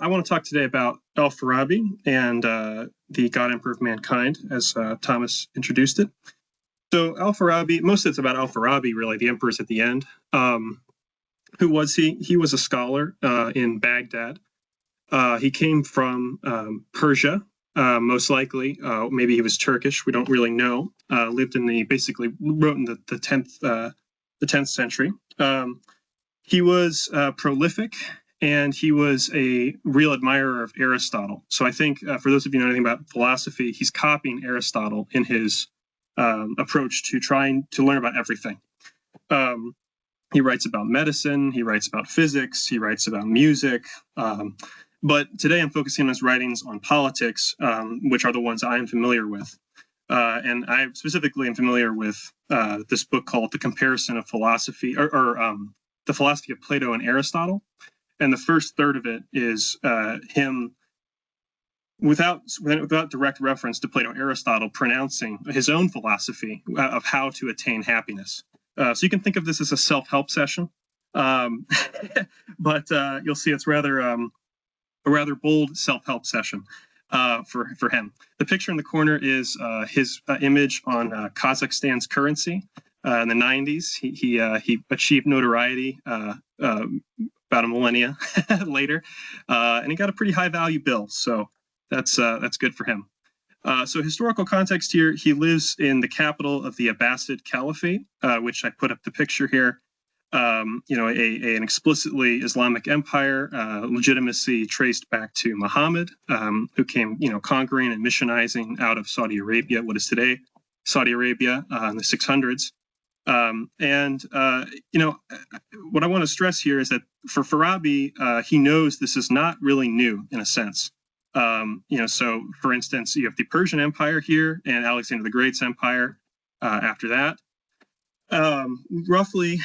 I want to talk today about Al-Farabi and the God Emperor of Mankind, as Thomas introduced it. So Al-Farabi, most of it's about Al-Farabi, really. The emperor's at the end. Who was he? He was a scholar in Baghdad. He came from Persia, most likely. Maybe he was Turkish. We don't really know. Lived in basically wrote in the 10th century. He was prolific, and he was a real admirer of Aristotle. So I think for those of you who know anything about philosophy, he's copying Aristotle in his approach to trying to learn about everything. He writes about medicine, he writes about physics, he writes about music. But today I'm focusing on his writings on politics, which are the ones I am familiar with. And I specifically am familiar with this book called The Comparison of Philosophy, or The Philosophy of Plato and Aristotle. And the first third of it is him, without direct reference to Plato and Aristotle, pronouncing his own philosophy of how to attain happiness. So you can think of this as a self-help session, but you'll see it's a rather bold self-help session for him. The picture in the corner is his image on Kazakhstan's currency. In the 90s, he achieved notoriety about a millennia later, and he got a pretty high value bill. So that's good for him. So historical context here: he lives in the capital of the Abbasid Caliphate, which I put up the picture here. An explicitly Islamic empire, legitimacy traced back to Muhammad, who came, conquering and missionizing out of Saudi Arabia, what is today Saudi Arabia, in the 600s. What I want to stress here is that for Farabi, he knows this is not really new in a sense. So for instance, you have the Persian Empire here and Alexander the Great's empire after that. Roughly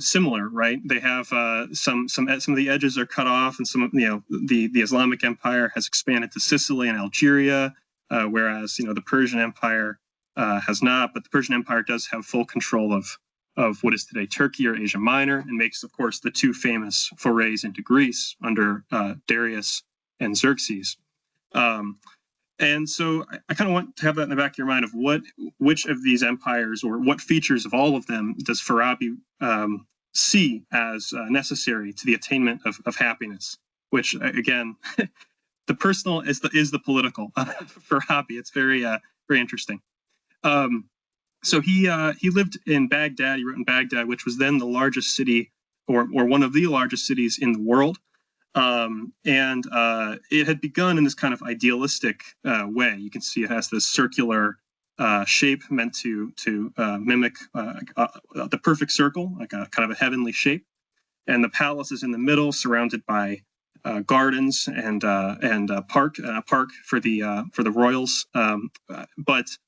similar, right? They have some of the edges are cut off, and some of the Islamic Empire has expanded to Sicily and Algeria, whereas the Persian Empire has not. But the Persian Empire does have full control of what is today Turkey or Asia Minor, and makes, of course, the two famous forays into Greece under Darius and Xerxes. And so I kind of want to have that in the back of your mind of which of these empires, or what features of all of them, does Farabi see as necessary to the attainment of happiness, which, again, the personal is the political. Farabi, it's very interesting. So he lived in Baghdad. He wrote in Baghdad, which was then the largest city, or one of the largest cities in the world. And it had begun in this kind of idealistic way. You can see it has this circular shape meant to mimic the perfect circle, like a kind of a heavenly shape. And the palace is in the middle, surrounded by gardens and a park for the royals. But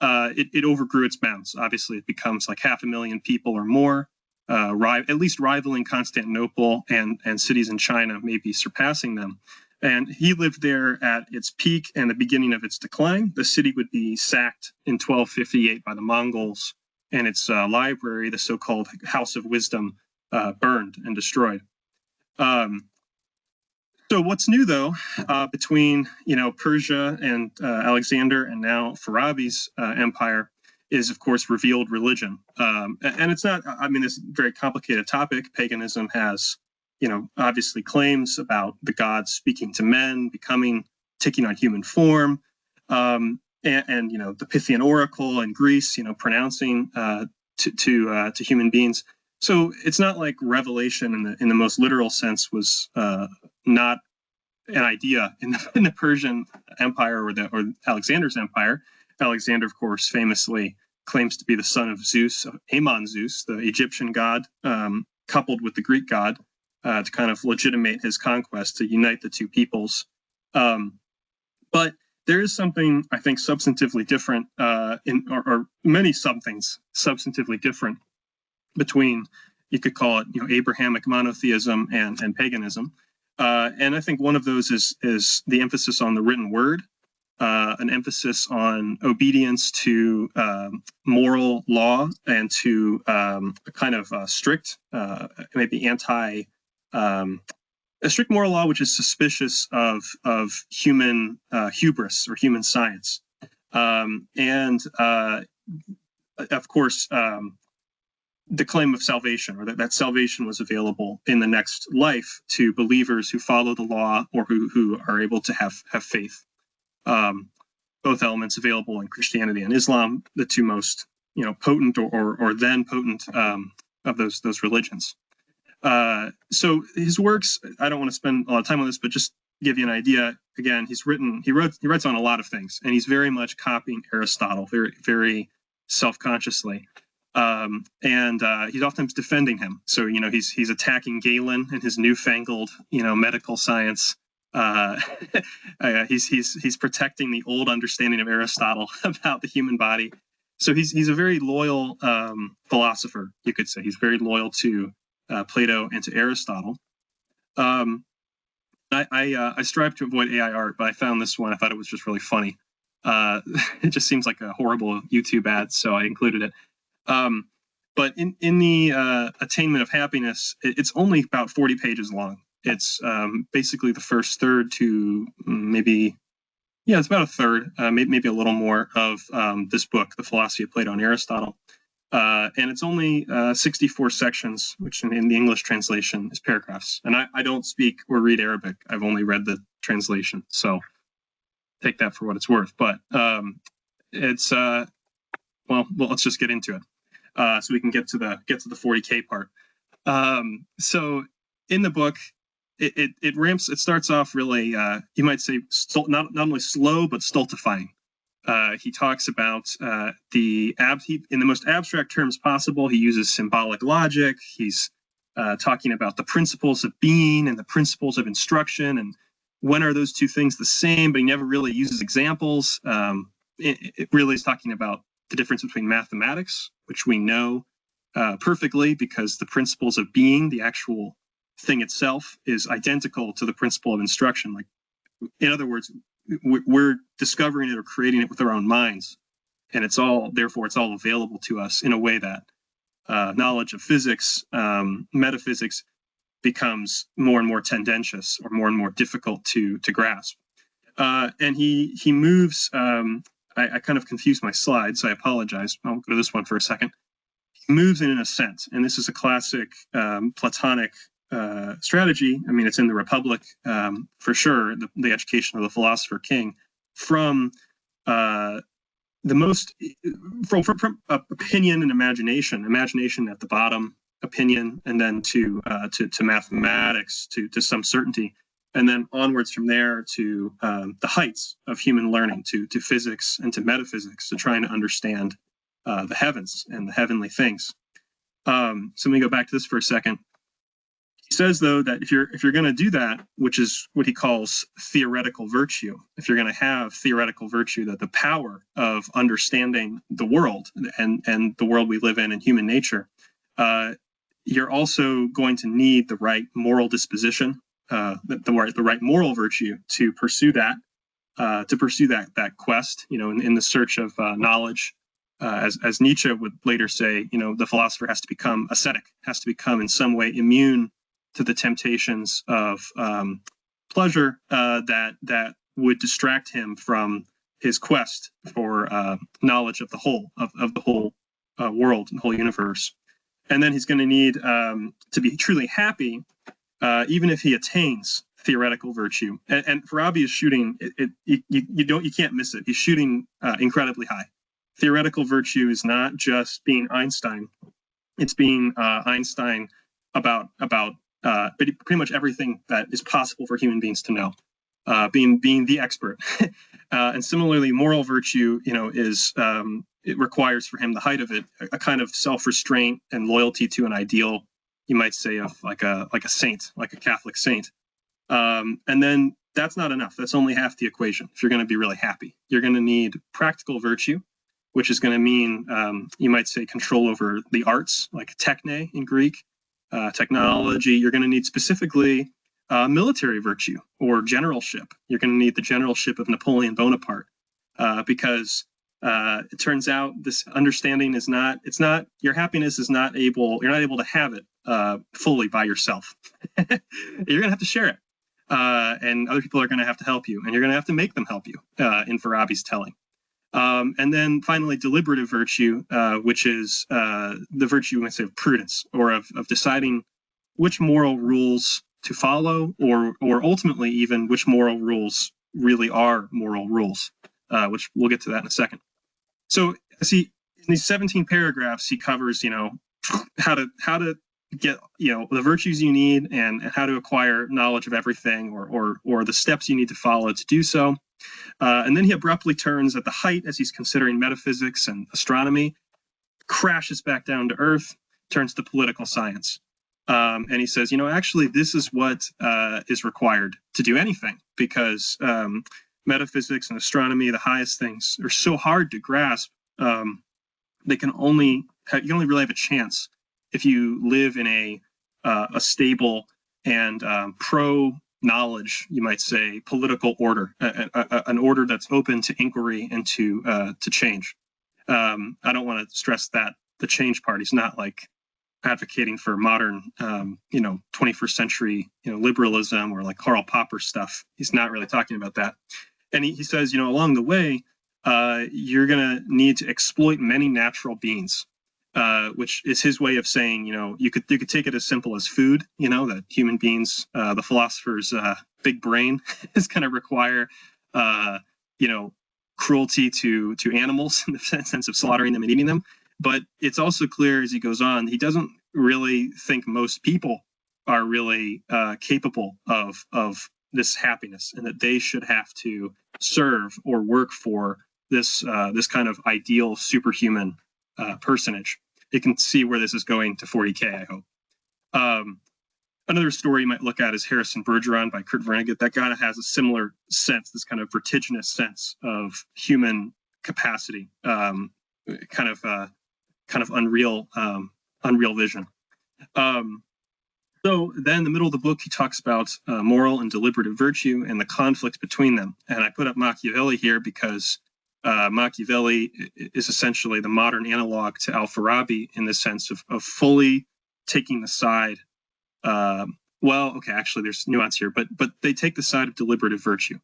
it overgrew its bounds. Obviously, it becomes like 500,000 people or more. At least rivaling Constantinople and cities in China, maybe surpassing them. And he lived there at its peak and the beginning of its decline. The city would be sacked in 1258 by the Mongols, and its library, the so-called House of Wisdom, burned and destroyed. So what's new, though, between Persia and Alexander and now Farabi's empire is, of course, revealed religion. And it's not, this is a very complicated topic. Paganism has, obviously claims about the gods speaking to men, taking on human form, and the Pythian oracle in Greece, pronouncing to human beings. So it's not like revelation in the most literal sense was not an idea in the Persian Empire or Alexander's empire. Alexander, of course, famously claims to be the son of Zeus, Amon Zeus, the Egyptian god, coupled with the Greek god, to kind of legitimate his conquest, to unite the two peoples. But there is something, I think, substantively different, or many somethings substantively different between, you could call it, Abrahamic monotheism and paganism. And I think one of those is the emphasis on the written word. An emphasis on obedience to moral law and to a kind of strict, maybe a strict moral law which is suspicious of human hubris or human science, and of course the claim of salvation, or that salvation was available in the next life to believers who follow the law or who are able to have faith. Both elements available in Christianity and Islam, the two most potent or then potent of those religions. So his works, I don't want to spend a lot of time on this, but just give you an idea. Again, he writes on a lot of things, and he's very much copying Aristotle, very, very self-consciously. And he's oftentimes defending him. So, he's attacking Galen and his newfangled, medical science. He's protecting the old understanding of Aristotle about the human body. So he's a very loyal philosopher, you could say. He's very loyal to Plato and to Aristotle. I strive to avoid AI art, but I found this one. I thought it was just really funny. It just seems like a horrible YouTube ad, so I included it. But in the Attainment of Happiness, it's only about 40 pages long. It's basically the first third to it's about a third, maybe a little more of this book, The Philosophy of Plato and Aristotle. And it's only 64 sections, which in the English translation is paragraphs. And I don't speak or read Arabic. I've only read the translation, so take that for what it's worth. But it's well, let's just get into it, so we can get to the 40K part. So in the book, it starts off really, you might say, not only slow but stultifying. He talks about in the most abstract terms possible. He uses symbolic logic. He's talking about the principles of being and the principles of instruction, and when are those two things the same, but he never really uses examples. It really is talking about the difference between mathematics, which we know perfectly because the principles of being, the actual thing itself, is identical to the principle of instruction. Like, in other words, we're discovering it or creating it with our own minds, and therefore it's all available to us in a way that knowledge of physics, metaphysics, becomes more and more tendentious or more and more difficult to grasp. And he moves. I kind of confused my slides, so I apologize. I'll go to this one for a second. He moves in an ascent, and this is a classic Platonic strategy. I mean, it's in the Republic for sure, the Education of the Philosopher King, from the most from opinion and imagination at the bottom, opinion, and then to mathematics, to some certainty, and then onwards from there to the heights of human learning, to physics and to metaphysics, to trying to understand the heavens and the heavenly things. So let me go back to this for a second. He says, though, that if you're going to do that, which is what he calls theoretical virtue, if you're going to have theoretical virtue, that the power of understanding the world and the world we live in and human nature, you're also going to need the right moral disposition, the right moral virtue to pursue that quest, in the search of knowledge. As Nietzsche would later say, the philosopher has to become ascetic, has to become in some way immune to the temptations of pleasure that would distract him from his quest for knowledge of the whole world and the whole universe. And then he's going to need to be truly happy, even if he attains theoretical virtue. And Farabi is shooting you can't miss it. He's shooting incredibly high. Theoretical virtue is not just being Einstein; it's being Einstein about pretty much everything that is possible for human beings to know, being the expert. And similarly, moral virtue, is it requires for him, the height of it, a kind of self-restraint and loyalty to an ideal, you might say, of like a saint, like a Catholic saint. And then that's not enough. That's only half the equation. If you're going to be really happy, you're going to need practical virtue, which is going to mean, you might say, control over the arts, like techne in Greek, technology. You're going to need specifically military virtue or generalship. You're going to need the generalship of Napoleon Bonaparte, because it turns out this understanding you're not able to have it fully by yourself. You're going to have to share it. And other people are going to have to help you, and you're going to have to make them help you, in Farabi's telling. And then finally, deliberative virtue, which is the virtue, we might say, of prudence, or of deciding which moral rules to follow, or ultimately even which moral rules really are moral rules, which we'll get to that in a second. So in these 17 paragraphs, he covers, how to get, the virtues you need, and how to acquire knowledge of everything, or the steps you need to follow to do so. And then he abruptly turns at the height, as he's considering metaphysics and astronomy, crashes back down to earth, turns to political science. And he says, actually, this is what is required to do anything, because metaphysics and astronomy, the highest things, are so hard to grasp. You can only really have a chance if you live in a stable and pro-knowledge, you might say, political order, an order that's open to inquiry and to change. I don't want to stress that the change part is not like advocating for modern, 21st century, liberalism, or like Karl Popper stuff. He's not really talking about that. And he says, along the way, you're going to need to exploit many natural beings, which is his way of saying, you could take it as simple as food, that human beings, the philosopher's big brain is going to require, cruelty to animals in the sense of slaughtering them and eating them. But it's also clear as he goes on, he doesn't really think most people are really capable of this happiness, and that they should have to serve or work for this kind of ideal superhuman personage. You can see where this is going to 40K, I hope. Another story you might look at is Harrison Bergeron by Kurt Vonnegut. That kind of has a similar sense, this kind of vertiginous sense of human capacity, kind of unreal vision. So then in the middle of the book, he talks about moral and deliberative virtue and the conflict between them. And I put up Machiavelli here because Machiavelli is essentially the modern analog to Al-Farabi in the sense of fully taking the side. Actually, there's nuance here, but they take the side of deliberative virtue.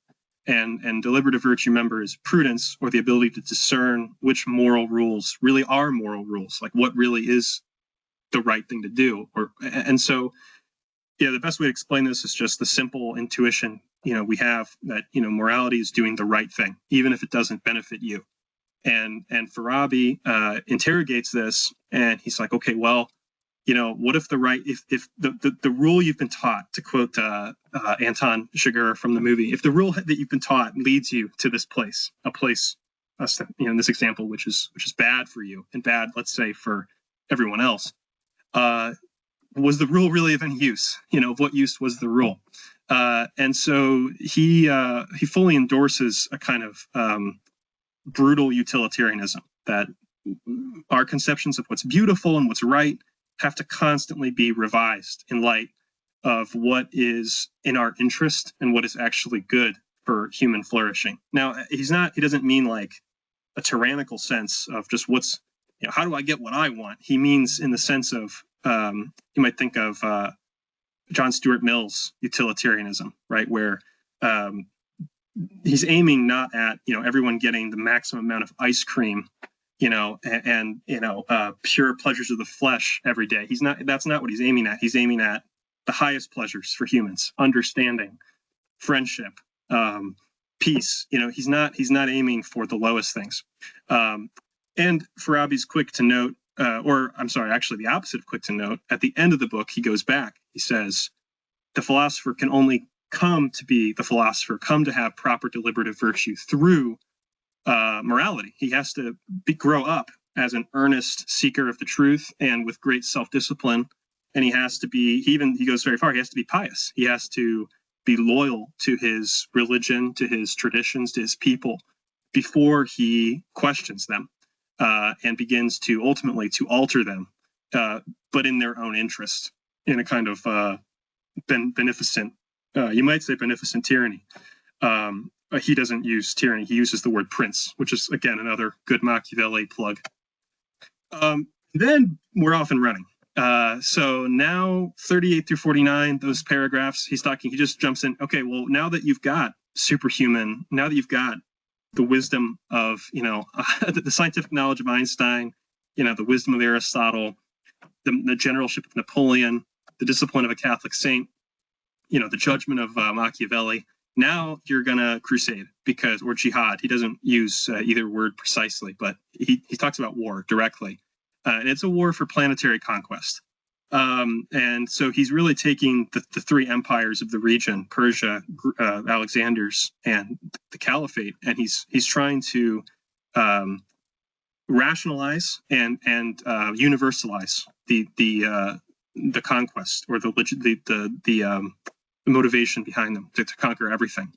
And deliberative virtue, remember, is prudence, or the ability to discern which moral rules really are moral rules, like what really is the right thing to do. So the best way to explain this is just the simple intuition we have that morality is doing the right thing, even if it doesn't benefit you. And Farabi interrogates this, and he's like, okay, well, what if the rule you've been taught, to quote Anton Chigurh from the movie, if the rule that you've been taught leads you to this place, in this example, which is bad for you and bad, let's say, for everyone else, was the rule really of any use? Of what use was the rule? And so he fully endorses a kind of brutal utilitarianism, that our conceptions of what's beautiful and what's right have to constantly be revised in light of what is in our interest and what is actually good for human flourishing. Now, he doesn't mean like a tyrannical sense of just what's, how do I get what I want? He means in the sense of, you might think of John Stuart Mill's utilitarianism, right? Where he's aiming not at, everyone getting the maximum amount of ice cream, and pure pleasures of the flesh every day. That's not what he's aiming at. He's aiming at the highest pleasures for humans: understanding, friendship, peace. He's not aiming for the lowest things. And Farabi's quick to note, actually the opposite of quick to note. At the end of the book, he goes back. He says, the philosopher can only come to be the philosopher, come to have proper deliberative virtue through morality. He has to grow up as an earnest seeker of the truth and with great self-discipline. And he has to be, he goes very far, he has to be pious. He has to be loyal to his religion, to his traditions, to his people, before he questions them and begins to ultimately to alter them, but in their own interest, in a kind of beneficent, you might say beneficent tyranny. He doesn't use tyranny. He uses the word prince, which is, again, another good Machiavelli plug. Then we're off and running. So now 38 through 49, those paragraphs, he just jumps in. Okay, well, now that you've got superhuman, now that you've got the wisdom of, the scientific knowledge of Einstein, the wisdom of Aristotle, the generalship of Napoleon, the discipline of a Catholic saint, the judgment of Machiavelli. Now you're going to crusade or jihad. He doesn't use either word precisely, but he talks about war directly. And it's a war for planetary conquest. And so he's really taking the three empires of the region, Persia, Alexander's, and the Caliphate, and he's trying to rationalize and universalize the conquest, or the motivation behind them to conquer everything.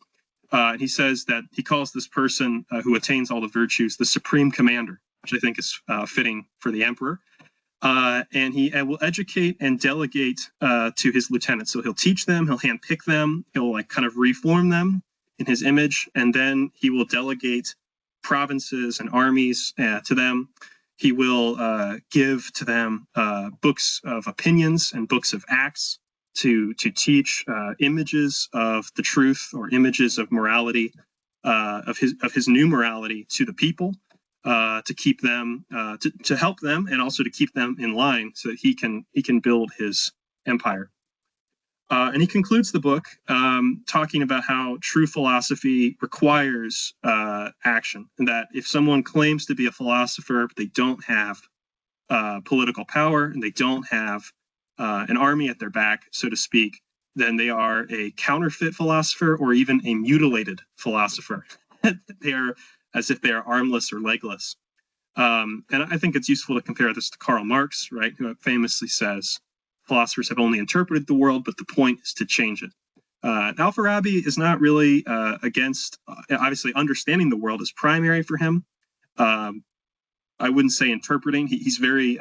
He says that he calls this person who attains all the virtues the supreme commander, which I think is fitting for the emperor. And he will educate and delegate to his lieutenants. So he'll teach them, he'll handpick them, he'll kind of reform them in his image, and then he will delegate provinces and armies to them. He will give to them books of opinions and books of acts to teach images of the truth, or images of morality, of his new morality to the people. To keep them, to help them, and also to keep them in line, so that he can build his empire. And he concludes the book talking about how true philosophy requires action, and that if someone claims to be a philosopher but they don't have political power, and they don't have an army at their back, so to speak, then they are a counterfeit philosopher, or even a mutilated philosopher. They are as if they are armless or legless. And I think it's useful to compare this to Karl Marx, right, who famously says, philosophers have only interpreted the world, but the point is to change it. Al-Farabi is not really against, obviously understanding the world is primary for him. I wouldn't say interpreting. He's very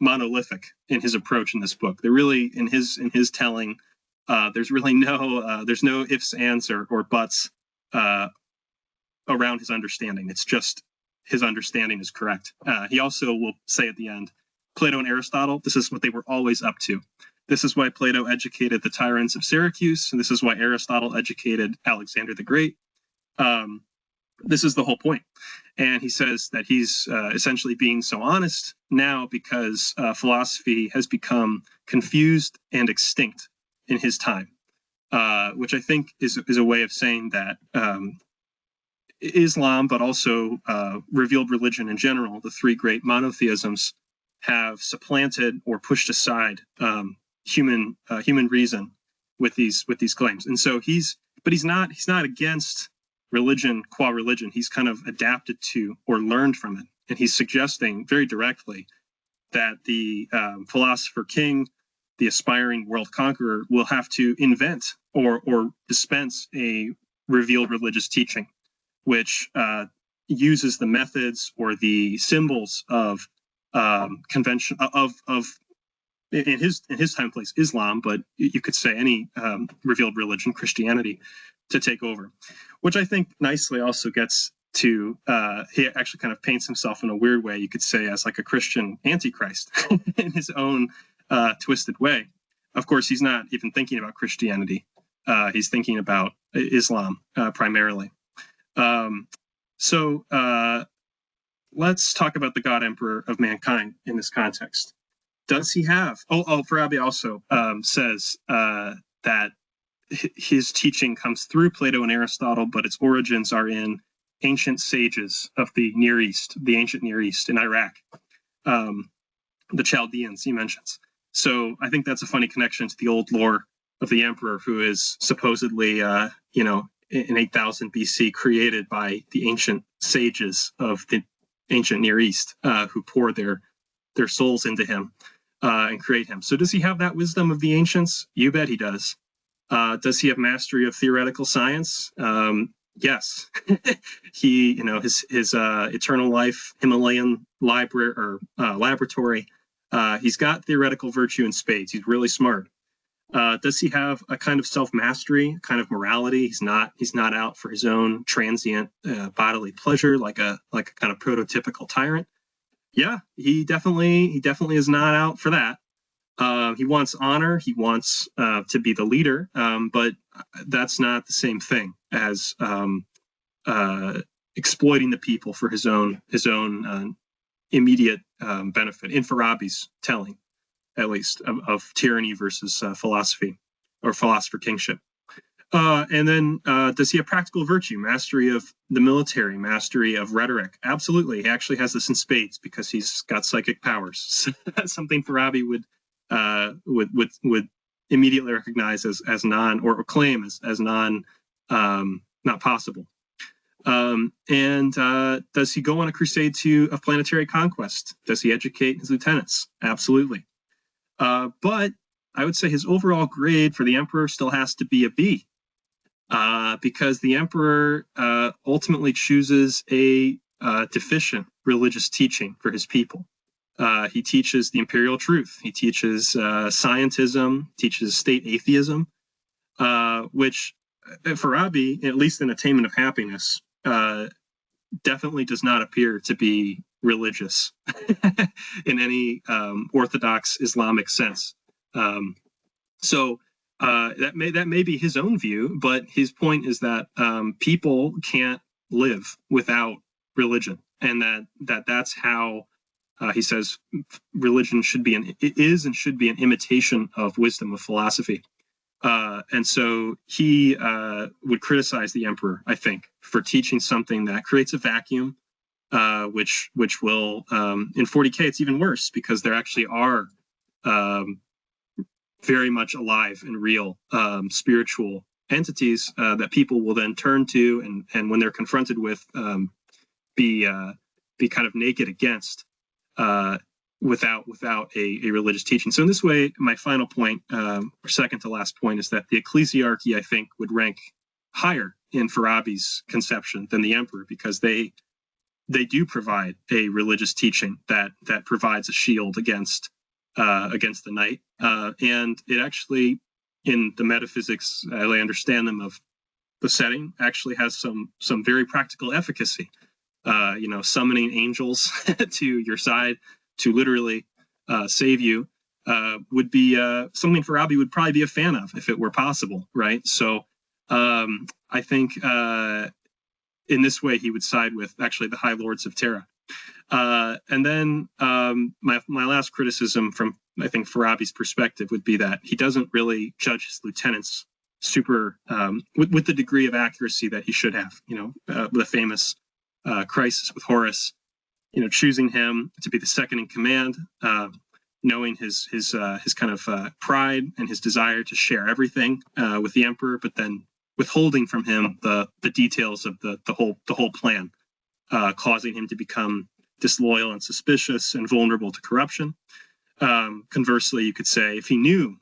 monolithic in his approach in this book. They're really, in his telling, there's really there's no ifs, ands, or buts around his understanding. It's just his understanding is correct. He also will say at the end, Plato and Aristotle, this is what they were always up to. This is why Plato educated the tyrants of Syracuse, and this is why Aristotle educated Alexander the Great. This is the whole point. And he says that he's essentially being so honest now because philosophy has become confused and extinct in his time, which I think is a way of saying that Islam, but also revealed religion in general, the three great monotheisms, have supplanted or pushed aside human reason with these claims. And so he's not against religion qua religion. He's kind of adapted to or learned from it, and he's suggesting very directly that the philosopher king, the aspiring world conqueror, will have to invent or dispense a revealed religious teaching, which uses the methods or the symbols of convention of in his time place Islam, but you could say any revealed religion, Christianity, to take over, which I think nicely also gets to he actually kind of paints himself in a weird way, you could say, as like a Christian antichrist in his own twisted way. Of course, he's not even thinking about Christianity. He's thinking about Islam primarily. So let's talk about the God Emperor of mankind in this context. Does he have? Farabi also says that his teaching comes through Plato and Aristotle, but its origins are in ancient sages of the Near East, the ancient Near East in Iraq, the Chaldeans he mentions. So I think that's a funny connection to the old lore of the emperor, who is supposedly, in 8000 BC, created by the ancient sages of the ancient Near East, who pour their souls into him and create him. So does he have that wisdom of the ancients? You bet he does. Does he have mastery of theoretical science? Yes. He, his eternal life Himalayan library or laboratory. He's got theoretical virtue in spades. He's really smart. Does he have a kind of self-mastery, kind of morality? He's not out for his own transient bodily pleasure, like a kind of prototypical tyrant. Yeah, he definitely is not out for that. He wants honor. He wants to be the leader, but that's not the same thing as exploiting the people for his own immediate benefit. In Farabi's telling, at least, of tyranny versus philosophy or philosopher kingship. And then does he have practical virtue, mastery of the military, mastery of rhetoric? Absolutely. He actually has this in spades because he's got psychic powers. So that's something Farabi would immediately recognize as non, or claim as non, not possible. And does he go on a crusade of planetary conquest? Does he educate his lieutenants? Absolutely. But I would say his overall grade for the emperor still has to be a B, because the emperor ultimately chooses a deficient religious teaching for his people. He teaches the imperial truth. He teaches scientism, teaches state atheism, which Farabi, at least in Attainment of Happiness, definitely does not appear to be religious in any orthodox Islamic sense. So that may be his own view, but his point is that people can't live without religion, and that's how he says religion should be an imitation of wisdom, of philosophy. And so he would criticize the emperor, I think, for teaching something that creates a vacuum, which will in 40K it's even worse, because there actually are very much alive and real spiritual entities that people will then turn to, and when they're confronted with, be kind of naked against, without a religious teaching. So in this way, my final point, or second to last point, is that the ecclesiarchy, I think, would rank higher in Farabi's conception than the emperor, because they do provide a religious teaching that provides a shield against the knight, and it actually, in the metaphysics I understand them of the setting, actually has some very practical efficacy. Summoning angels to your side to literally save you would be something Farabi would probably be a fan of if it were possible, right? So I think in this way he would side with actually the High Lords of Terra. And then my last criticism from, I think, Farabi's perspective would be that he doesn't really judge his lieutenants super with the degree of accuracy that he should have. The famous crisis with Horus, choosing him to be the second in command, knowing his kind of pride and his desire to share everything with the emperor, but then withholding from him the details of the whole plan, causing him to become disloyal and suspicious and vulnerable to corruption. Conversely, you could say, if he knew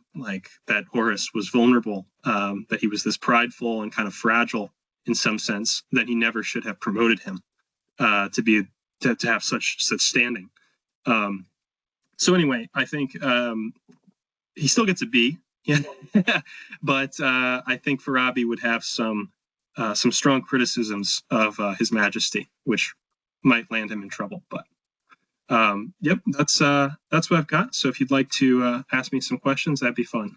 that Horus was vulnerable, that he was this prideful and kind of fragile in some sense, then he never should have promoted him to have such standing. So anyway, I think he still gets a B, but I think Farabi would have some strong criticisms of His Majesty, which might land him in trouble. But yep, that's what I've got. So if you'd like to ask me some questions, that'd be fun.